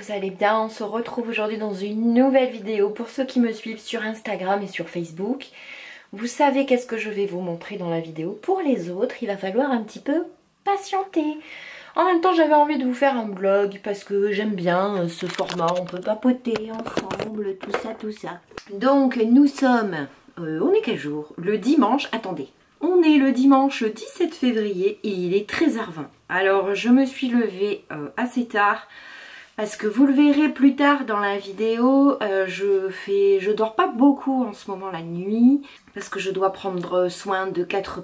vous allez bien. On se retrouve aujourd'hui dans une nouvelle vidéo. Pour ceux qui me suivent sur Instagram et sur Facebook, vous savez qu'est-ce que je vais vous montrer dans la vidéo. Pour les autres, il va falloir un petit peu patienter. En même temps, j'avais envie de vous faire un vlog parce que j'aime bien ce format. On peut papoter ensemble, tout ça. Donc, nous sommes... on est quel jour? Le dimanche, attendez. On est le dimanche 17 février et il est 13h20. Alors, je me suis levée assez tard parce que vous le verrez plus tard dans la vidéo. Je dors pas beaucoup en ce moment la nuit parce que je dois prendre soin de 4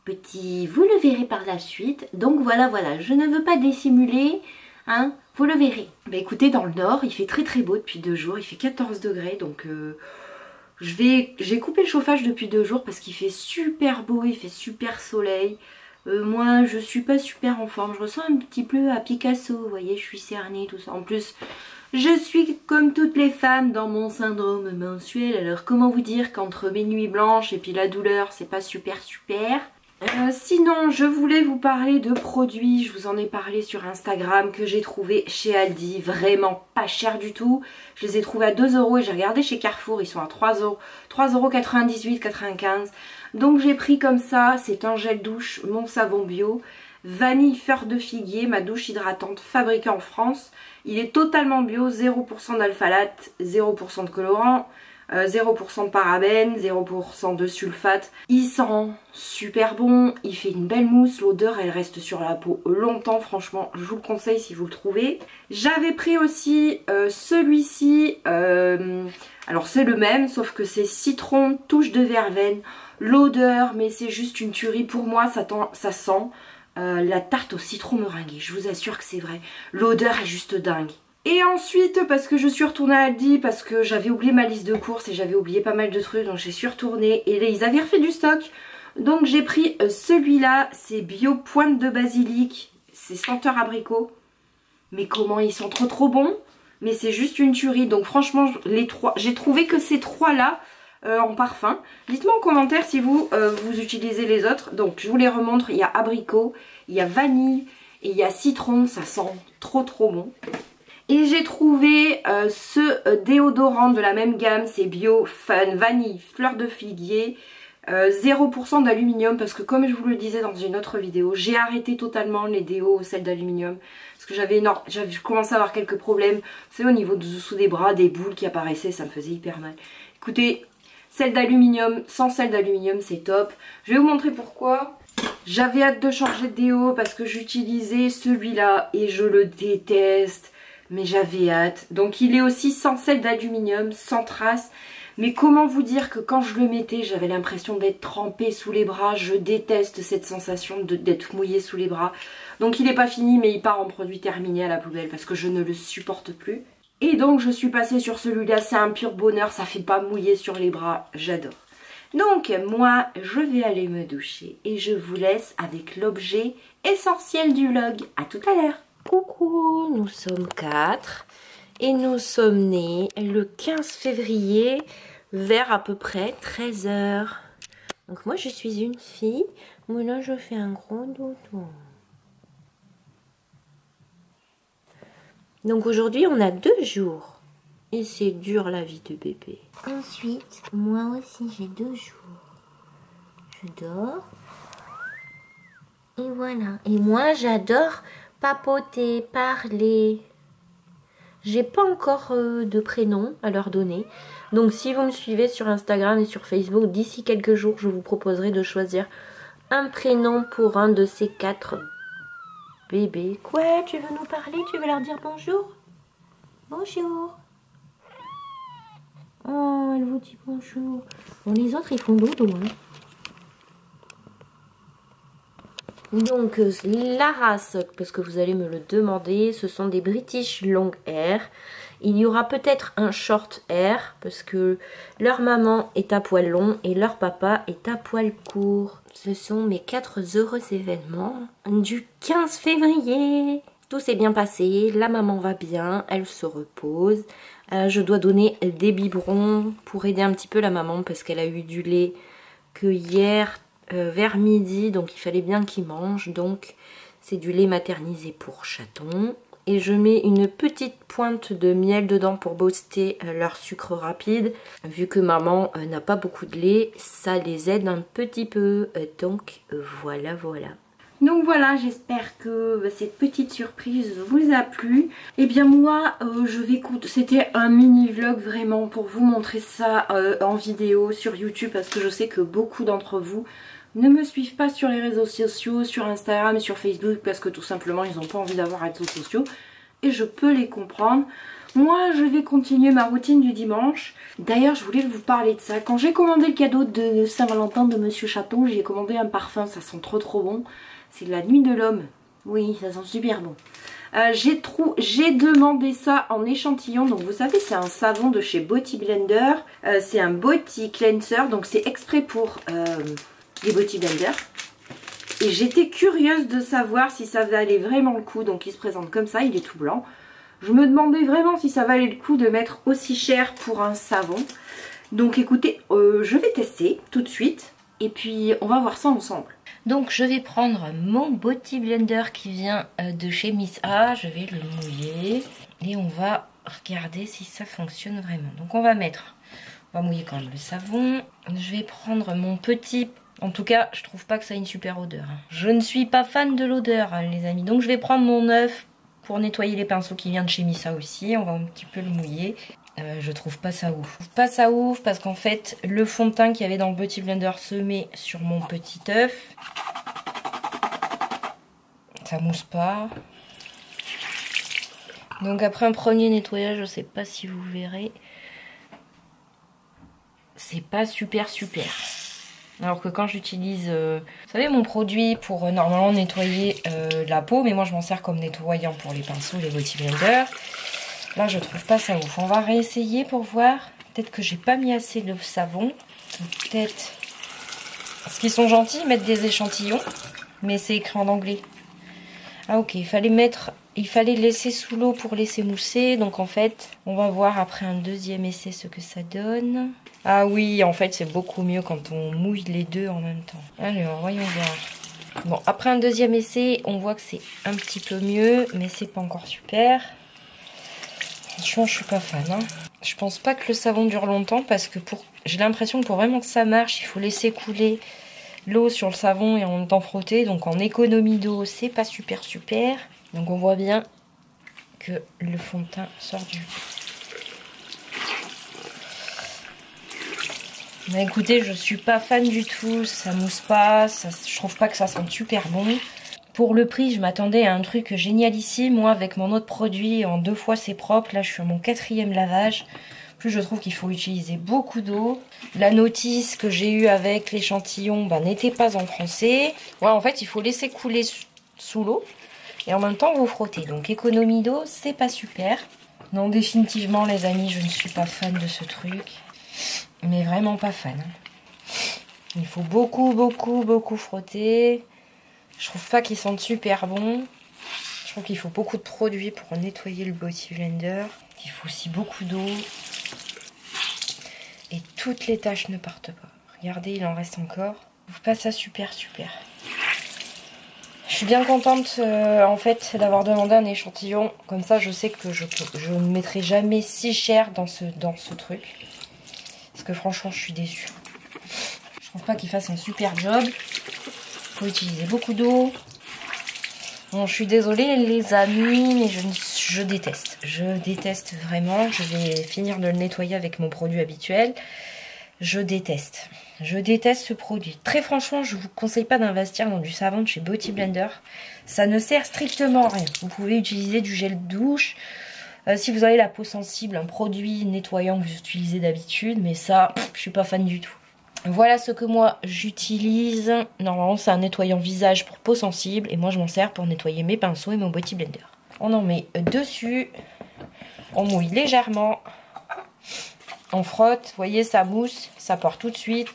petits. Vous le verrez par la suite. Donc voilà, je ne veux pas dissimuler, hein, vous le verrez. Bah écoutez, dans le nord, il fait très beau depuis 2 jours. Il fait 14 degrés, donc... j'ai coupé le chauffage depuis 2 jours parce qu'il fait super beau, il fait super soleil. Moi je suis pas super en forme, je ressens un petit peu à Picasso, vous voyez, je suis cernée, tout ça. En plus je suis comme toutes les femmes dans mon syndrome menstruel. Alors comment vous dire qu'entre mes nuits blanches et puis la douleur, c'est pas super. Sinon je voulais vous parler de produits, je vous en ai parlé sur Instagram, que j'ai trouvé chez Aldi, vraiment pas cher du tout. Je les ai trouvés à 2 € et j'ai regardé chez Carrefour, ils sont à 3 €, 3,98 €, 95. Donc j'ai pris comme ça, c'est un gel douche, mon savon bio, vanille fleur de figuier, ma douche hydratante fabriquée en France. Il est totalement bio, 0% d'alphalate, 0% de colorant, 0% de parabènes, 0% de sulfate. Il sent super bon, il fait une belle mousse, l'odeur elle reste sur la peau longtemps, franchement je vous le conseille si vous le trouvez. J'avais pris aussi celui-ci, alors c'est le même sauf que c'est citron, touche de verveine. L'odeur, mais c'est juste une tuerie pour moi, ça sent la tarte au citron meringuée, je vous assure que c'est vrai. L'odeur est juste dingue. Et ensuite, parce que je suis retournée à Aldi, parce que j'avais oublié ma liste de courses et j'avais oublié pas mal de trucs, donc j'ai suis retournée et là, ils avaient refait du stock. Donc j'ai pris celui-là, c'est bio pointe de basilic, c'est senteur abricot. Mais comment ils sont trop bons, mais c'est juste une tuerie. Donc franchement, les trois, j'ai trouvé que ces trois-là en parfum. Dites-moi en commentaire si vous, vous utilisez les autres. Donc je vous les remontre, il y a abricot, il y a vanille et il y a citron, ça sent trop bon. Et j'ai trouvé ce déodorant de la même gamme, c'est bio fun vanille fleur de figuier, 0% d'aluminium, parce que comme je vous le disais dans une autre vidéo, j'ai arrêté totalement les déos au sel d'aluminium parce que j'avais commencé à avoir quelques problèmes, c'est au niveau dessous des bras, des boules qui apparaissaient, ça me faisait hyper mal. Écoutez, sel d'aluminium, sans sel d'aluminium c'est top. Je vais vous montrer pourquoi. J'avais hâte de changer de déo parce que j'utilisais celui-là et je le déteste. Mais j'avais hâte. Donc il est aussi sans sel d'aluminium, sans trace. Mais comment vous dire que quand je le mettais, j'avais l'impression d'être trempée sous les bras. Je déteste cette sensation d'être mouillée sous les bras. Donc il n'est pas fini, mais il part en produit terminé à la poubelle parce que je ne le supporte plus. Et donc je suis passée sur celui-là, c'est un pur bonheur, ça fait pas mouiller sur les bras, j'adore. Donc moi, je vais aller me doucher et je vous laisse avec l'objet essentiel du vlog. À tout à l'heure. Coucou, nous sommes 4 et nous sommes nés le 15 février vers à peu près 13 h. Donc moi je suis une fille, moi là je fais un gros dodo. Donc aujourd'hui on a 2 jours et c'est dur la vie de bébé. Ensuite, moi aussi j'ai 2 jours. Je dors. Et voilà. Et moi j'adore papoter, parler. J'ai pas encore de prénom à leur donner. Donc si vous me suivez sur Instagram et sur Facebook, d'ici quelques jours, je vous proposerai de choisir un prénom pour un de ces 4 bébés. Quoi, tu veux nous parler? Tu veux leur dire bonjour? Bonjour. Oh, elle vous dit bonjour. Bon, les autres, ils font dodo, hein. Donc la race, parce que vous allez me le demander, ce sont des British Long Hair. Il y aura peut-être un Short Hair parce que leur maman est à poil long et leur papa est à poil court. Ce sont mes 4 heureux événements du 15 février. Tout s'est bien passé, la maman va bien, elle se repose. Je dois donner des biberons pour aider un petit peu la maman parce qu'elle a eu du lait que hier vers midi, donc il fallait bien qu'il mange. Donc c'est du lait maternisé pour chaton. Et je mets une petite pointe de miel dedans pour booster leur sucre rapide. Vu que maman n'a pas beaucoup de lait, ça les aide un petit peu. Donc voilà, voilà. Donc voilà, j'espère que cette petite surprise vous a plu. Et bien moi, c'était un mini vlog vraiment pour vous montrer ça en vidéo sur YouTube. Parce que je sais que beaucoup d'entre vous ne me suivent pas sur les réseaux sociaux, sur Instagram et sur Facebook. Parce que tout simplement, ils n'ont pas envie d'avoir réseaux sociaux. Et je peux les comprendre. Moi, je vais continuer ma routine du dimanche. D'ailleurs, je voulais vous parler de ça. Quand j'ai commandé le cadeau de Saint-Valentin de Monsieur Chaton, j'ai commandé un parfum, ça sent trop bon. C'est la nuit de l'homme. Oui, ça sent super bon. J'ai demandé ça en échantillon. Donc vous savez, c'est un savon de chez Body Blender. C'est un body cleanser. Donc c'est exprès pour les body blenders. Et j'étais curieuse de savoir si ça valait vraiment le coup. Donc il se présente comme ça, il est tout blanc. Je me demandais vraiment si ça valait le coup de mettre aussi cher pour un savon. Donc écoutez, je vais tester tout de suite. Et puis on va voir ça ensemble. Donc je vais prendre mon Body Blender qui vient de chez Miss A. Je vais le mouiller. Et on va regarder si ça fonctionne vraiment. Donc on va mouiller quand même le savon. Je vais prendre mon petit... En tout cas, je trouve pas que ça ait une super odeur. Je ne suis pas fan de l'odeur, les amis. Donc je vais prendre mon œuf pour nettoyer les pinceaux qui vient de chez Missa aussi. On va un petit peu le mouiller. Je trouve pas ça ouf. Je trouve pas ça ouf parce qu'en fait, le fond de teint qu'il y avait dans le Body Blender se met sur mon petit œuf. Ça mousse pas. Donc après un premier nettoyage, je sais pas si vous verrez. C'est pas super. Alors que quand j'utilise, vous savez, mon produit pour normalement nettoyer la peau, mais moi je m'en sers comme nettoyant pour les pinceaux, les Body Blender. Là je trouve pas ça ouf. On va réessayer pour voir. Peut-être que j'ai pas mis assez de savon. Peut-être. Parce qu'ils sont gentils, ils mettent des échantillons, mais c'est écrit en anglais. Ah ok, il fallait laisser sous l'eau pour laisser mousser. Donc en fait, on va voir après un deuxième essai ce que ça donne. Ah oui, en fait c'est beaucoup mieux quand on mouille les deux en même temps. Alors, voyons voir. Bon, après un deuxième essai, on voit que c'est un petit peu mieux, mais c'est pas encore super. Franchement, je suis pas fan. Hein. Je pense pas que le savon dure longtemps parce que j'ai l'impression que pour vraiment que ça marche, il faut laisser couler l'eau sur le savon et en même temps frotter. Donc en économie d'eau, c'est pas super. Donc on voit bien que le fond de teint sort du... Mais écoutez, je suis pas fan du tout, ça mousse pas, je trouve pas que ça sente super bon. Pour le prix, je m'attendais à un truc génialissime. Moi, avec mon autre produit, en 2 fois c'est propre. Là, je suis à mon 4e lavage. Plus je trouve qu'il faut utiliser beaucoup d'eau. La notice que j'ai eue avec l'échantillon n'était pas en français. Ouais, en fait, il faut laisser couler sous l'eau. Et en même temps, vous frottez. Donc, économie d'eau, c'est pas super. Non, définitivement, les amis, je ne suis pas fan de ce truc. Mais vraiment pas fan. Il faut beaucoup frotter. Je trouve pas qu'ils sentent super bon. Je trouve qu'il faut beaucoup de produits pour nettoyer le Body Blender. Il faut aussi beaucoup d'eau. Et toutes les taches ne partent pas. Regardez, il en reste encore. Je trouve pas ça super. Je suis bien contente en fait d'avoir demandé un échantillon. Comme ça, je sais que je ne mettrai jamais si cher dans ce truc. Parce que franchement, je suis déçue. Je trouve pas qu'il fasse un super job. Il faut utiliser beaucoup d'eau. Bon, je suis désolée les amis, mais je déteste. Je déteste vraiment. Je vais finir de le nettoyer avec mon produit habituel. Je déteste. Je déteste ce produit. Très franchement, je ne vous conseille pas d'investir dans du savon de chez Body Blender. Ça ne sert strictement à rien. Vous pouvez utiliser du gel douche. Si vous avez la peau sensible, un produit nettoyant que vous utilisez d'habitude. Mais ça, je suis pas fan du tout. Voilà ce que moi j'utilise. Normalement c'est un nettoyant visage pour peau sensible. Et moi je m'en sers pour nettoyer mes pinceaux et mon Body Blender. On en met dessus. On mouille légèrement. On frotte. Vous voyez, ça mousse. Ça part tout de suite.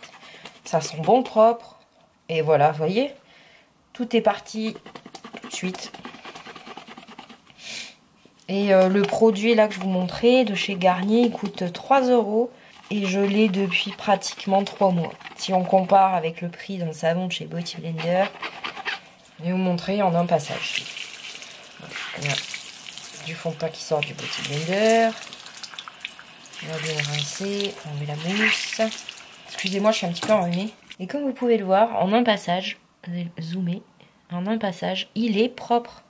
Ça sent bon propre. Et voilà, vous voyez. Tout est parti tout de suite. Et le produit là que je vous montrais de chez Garnier, il coûte 3 €. Et je l'ai depuis pratiquement 3 mois. Si on compare avec le prix d'un savon de chez Body Blender, je vais vous montrer en un passage. Voilà. du fond de teint qui sort du Beauty Blender. On va bien le rincer, enlever la mousse. Excusez-moi, je suis un petit peu enrhumée. Et comme vous pouvez le voir, en un passage, vous allez zoomer, en un passage, il est propre.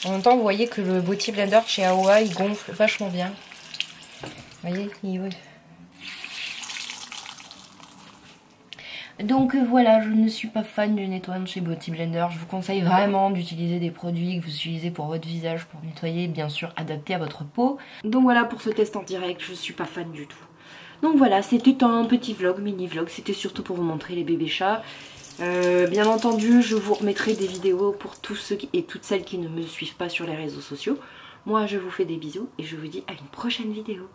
En même temps, vous voyez que le Beauty Blender chez Aoa, il gonfle vachement bien. Vous voyez, Donc voilà, je ne suis pas fan du nettoyant chez Beauty Blender. Je vous conseille vraiment d'utiliser des produits que vous utilisez pour votre visage pour nettoyer, bien sûr adaptés à votre peau. Donc voilà pour ce test en direct, je suis pas fan du tout. Donc voilà, c'était un petit vlog, mini vlog, c'était surtout pour vous montrer les bébés chats. Bien entendu, je vous remettrai des vidéos pour tous ceux et toutes celles qui ne me suivent pas sur les réseaux sociaux. Moi, je vous fais des bisous et je vous dis à une prochaine vidéo.